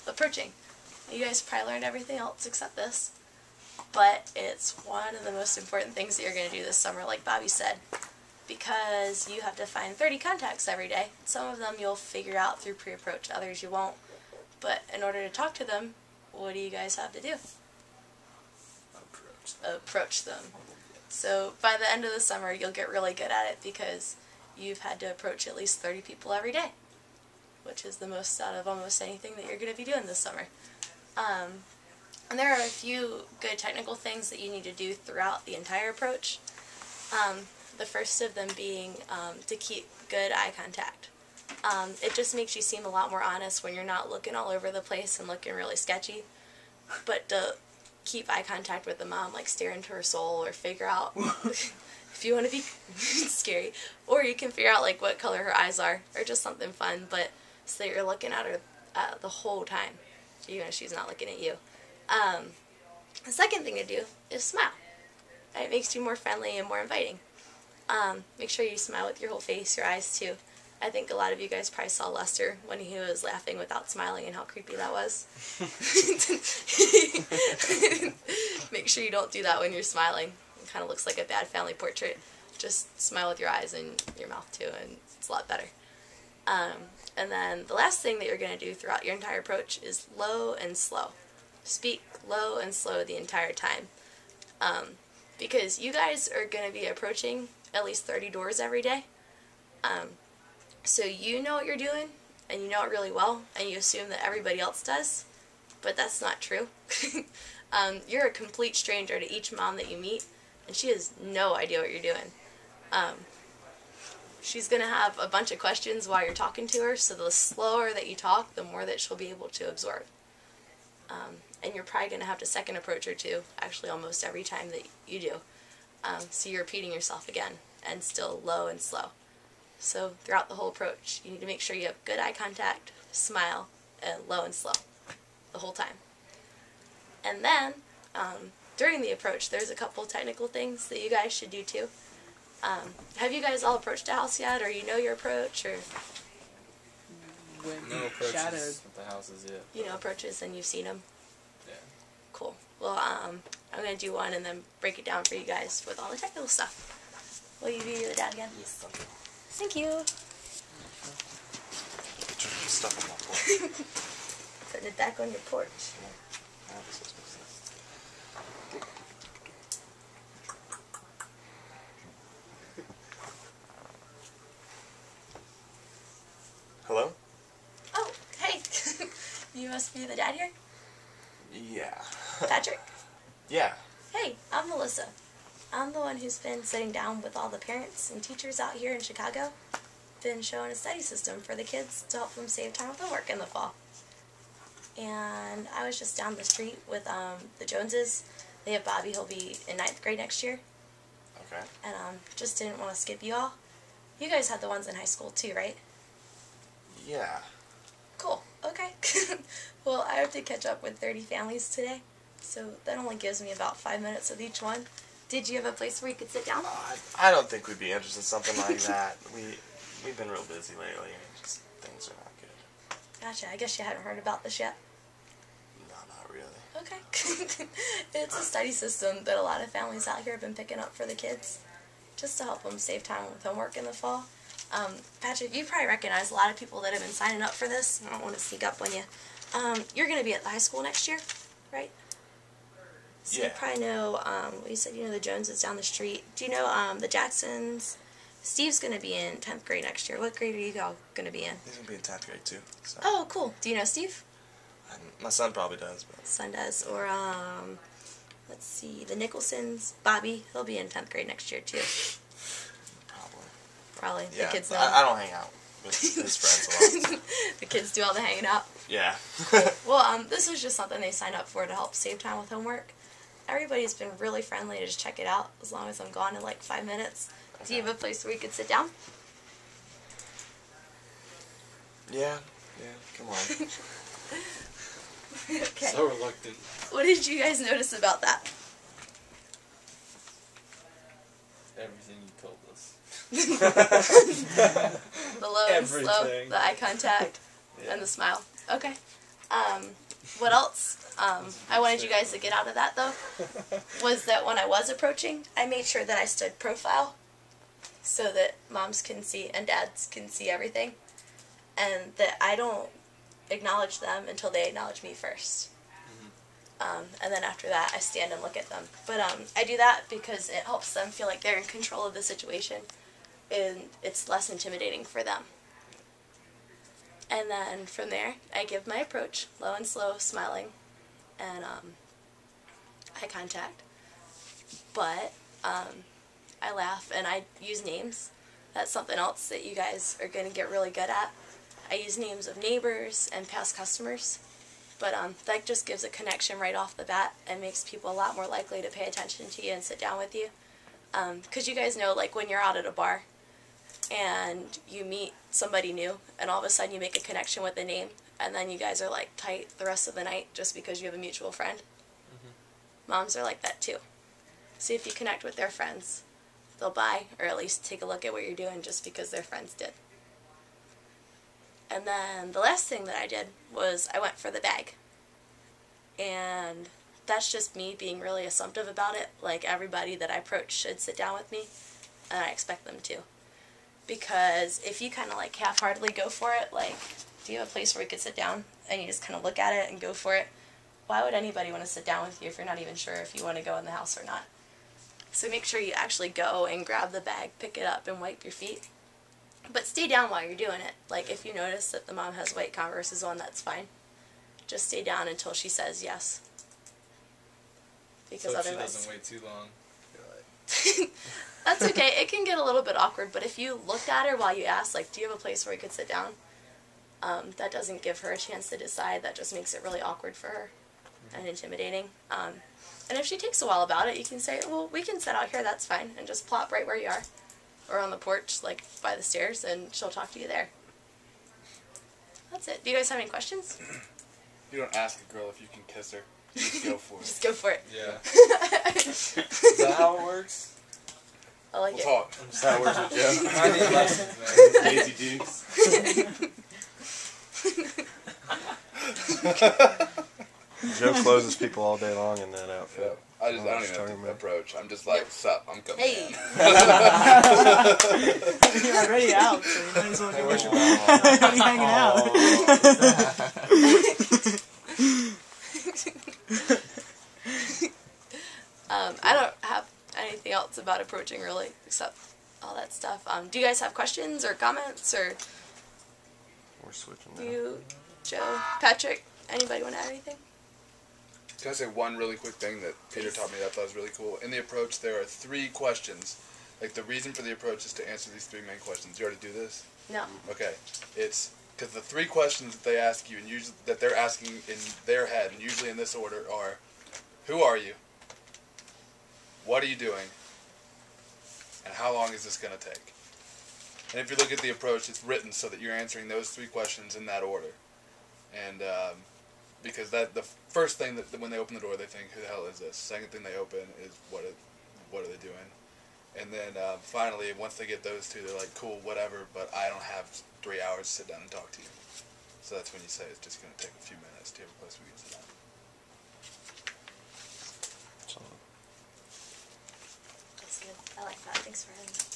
Approaching. You guys probably learned everything else except this, but it's one of the most important things that you're going to do this summer, like Bobby said, because you have to find 30 contacts every day. Some of them you'll figure out through pre-approach, others you won't. But in order to talk to them, what do you guys have to do? Approach them. So by the end of the summer, you'll get really good at it because you've had to approach at least 30 people every day, which is the most out of almost anything that you're going to be doing this summer. And there are a few good technical things that you need to do throughout the entire approach. The first of them being to keep good eye contact. It just makes you seem a lot more honest when you're not looking all over the place and looking really sketchy. But to keep eye contact with the mom, like stare into her soul or figure out if you want to be scary, or you can figure out like what color her eyes are or just something fun, but so that you're looking at her the whole time, even if she's not looking at you. The second thing to do is smile. It makes you more friendly and more inviting. Make sure you smile with your whole face, your eyes too. I think a lot of you guys probably saw Lester when he was laughing without smiling and how creepy that was. Make sure you don't do that when you're smiling. It kind of looks like a bad family portrait. Just smile with your eyes and your mouth too, and it's a lot better. And then the last thing that you're going to do throughout your entire approach is low and slow. Speak low and slow the entire time. Because you guys are going to be approaching at least 30 doors every day. So you know what you're doing, and you know it really well, and you assume that everybody else does, but that's not true. You're a complete stranger to each mom that you meet, and she has no idea what you're doing. She's going to have a bunch of questions while you're talking to her, so the slower that you talk, the more that she'll be able to absorb. And you're probably going to have to second approach her too, actually almost every time that you do. So you're repeating yourself again, and still low and slow. So throughout the whole approach, you need to make sure you have good eye contact, smile, and low and slow the whole time. And then, during the approach, there's a couple technical things that you guys should do too. Have you guys all approached a house yet, or you know your approach, or? No approaches at the houses yet. You know approaches and you've seen them? Yeah. Cool. Well, I'm going to do one and then break it down for you guys with all the technical stuff. Will you be the dad again? Yes, okay. Thank you. Get your stuff on my porch. Putting it back on your porch. Hello? Oh, hey. You must be the dad here? Yeah. Patrick? Yeah. Hey, I'm Melissa. I'm the one who's been sitting down with all the parents and teachers out here in Chicago. Been showing a study system for the kids to help them save time with homework in the fall. And I was just down the street with the Joneses. They have Bobby. He'll be in 9th grade next year. Okay. And just didn't want to skip you all. You guys had the ones in high school too, right? Yeah. Cool. Okay. Well, I have to catch up with 30 families today, so that only gives me about 5 minutes with each one. Did you have a place where you could sit down? I don't think we'd be interested in something like that. We've been real busy lately, and just things are not good. Gotcha. I guess you hadn't heard about this yet. No, not really. Okay. It's a study system that a lot of families out here have been picking up for the kids, just to help them save time with homework in the fall. Patrick, you probably recognize a lot of people that have been signing up for this. I don't want to sneak up on you. You're going to be at the high school next year, right? So Yeah. you probably know, you said you know the Joneses down the street. Do you know the Jacksons? Steve's going to be in 10th grade next year. What grade are you all going to be in? He's going to be in 10th grade, too. So. Oh, cool. Do you know Steve? My son probably does. But. Son does. Or, let's see, the Nicholsons. Bobby, he'll be in 10th grade next year, too. Probably. Yeah, the kids know. I don't hang out with his friends a lot. The kids do all the hanging out. Yeah. Well, this was just something they signed up for to help save time with homework. Everybody's been really friendly to just check it out as long as I'm gone in like 5 minutes. Okay. Do you have a place where you could sit down? Yeah, come on. Okay. So reluctant. What did you guys notice about that? Everything you told us. The low and slow, the eye contact, Yeah. and the smile. Okay. What else I wanted you guys to get out of that, though, was that when I was approaching, I made sure that I stood profile so that moms can see and dads can see everything, and that I don't acknowledge them until they acknowledge me first. And then after that, I stand and look at them. But I do that because it helps them feel like they're in control of the situation, and it's less intimidating for them. And then from there, I give my approach, low and slow, smiling, and eye contact. But I laugh and I use names. That's something else that you guys are going to get really good at. I use names of neighbors and past customers. But that just gives a connection right off the bat and makes people a lot more likely to pay attention to you and sit down with you. Because you guys know, like, when you're out at a bar and you meet somebody new and all of a sudden you make a connection with a name and then you guys are, like, tight the rest of the night just because you have a mutual friend. Moms are like that, too. See if you connect with their friends. They'll buy or at least take a look at what you're doing just because their friends did. And then the last thing that I did was I went for the bag. And that's just me being really assumptive about it. Like, everybody that I approach should sit down with me, and I expect them to. Because if you kind of like half-heartedly go for it, like, do you have a place where we could sit down? And you just kind of look at it and go for it. Why would anybody want to sit down with you if you're not even sure if you want to go in the house or not? So make sure you actually go and grab the bag, pick it up, and wipe your feet. But stay down while you're doing it. Like, if you notice that the mom has white Converses on, that's fine. Just stay down until she says yes. Because so if otherwise... she doesn't wait too long, you're like... That's okay. It can get a little bit awkward, but if you looked at her while you asked, like, do you have a place where we could sit down? That doesn't give her a chance to decide. That just makes it really awkward for her and intimidating. And if she takes a while about it, you can say, well, we can sit out here, that's fine, and just plop right where you are. Or on the porch, like, by the stairs, and she'll talk to you there. That's it. Do you guys have any questions? You don't ask a girl if you can kiss her. You just go for it. Just go for it. Yeah. Is that how it works? I like We'll it. talk. That's how it works with Joe. I need lessons, man. Daisy Dukes. Joe closes people all day long in that outfit. I don't even have to approach. I'm just like, sup, I'm coming Hey. in. You're already out, so you might as well Hey, go where's in. your mom? Already hanging out. I don't have anything else about approaching, really, except all that stuff. Do you guys have questions or comments, or We're switching do now. you, Joe, Patrick, anybody want to add anything? Can I say one really quick thing that Peter taught me that I thought was really cool? In the approach, there are 3 questions. Like, the reason for the approach is to answer these 3 main questions. You already do this? No. Okay. It's because the 3 questions that they ask you, and usually that they're asking in their head, and usually in this order, are: who are you? What are you doing? And how long is this going to take? And if you look at the approach, it's written so that you're answering those 3 questions in that order. And because the first thing that when they open the door, they think, who the hell is this? Second thing they open is, what are they doing? And then finally, once they get those 2, they're like, cool, whatever, but I don't have 3 hours to sit down and talk to you. So that's when you say it's just going to take a few minutes to have a place we can sit down. That's good. I like that. Thanks for having me.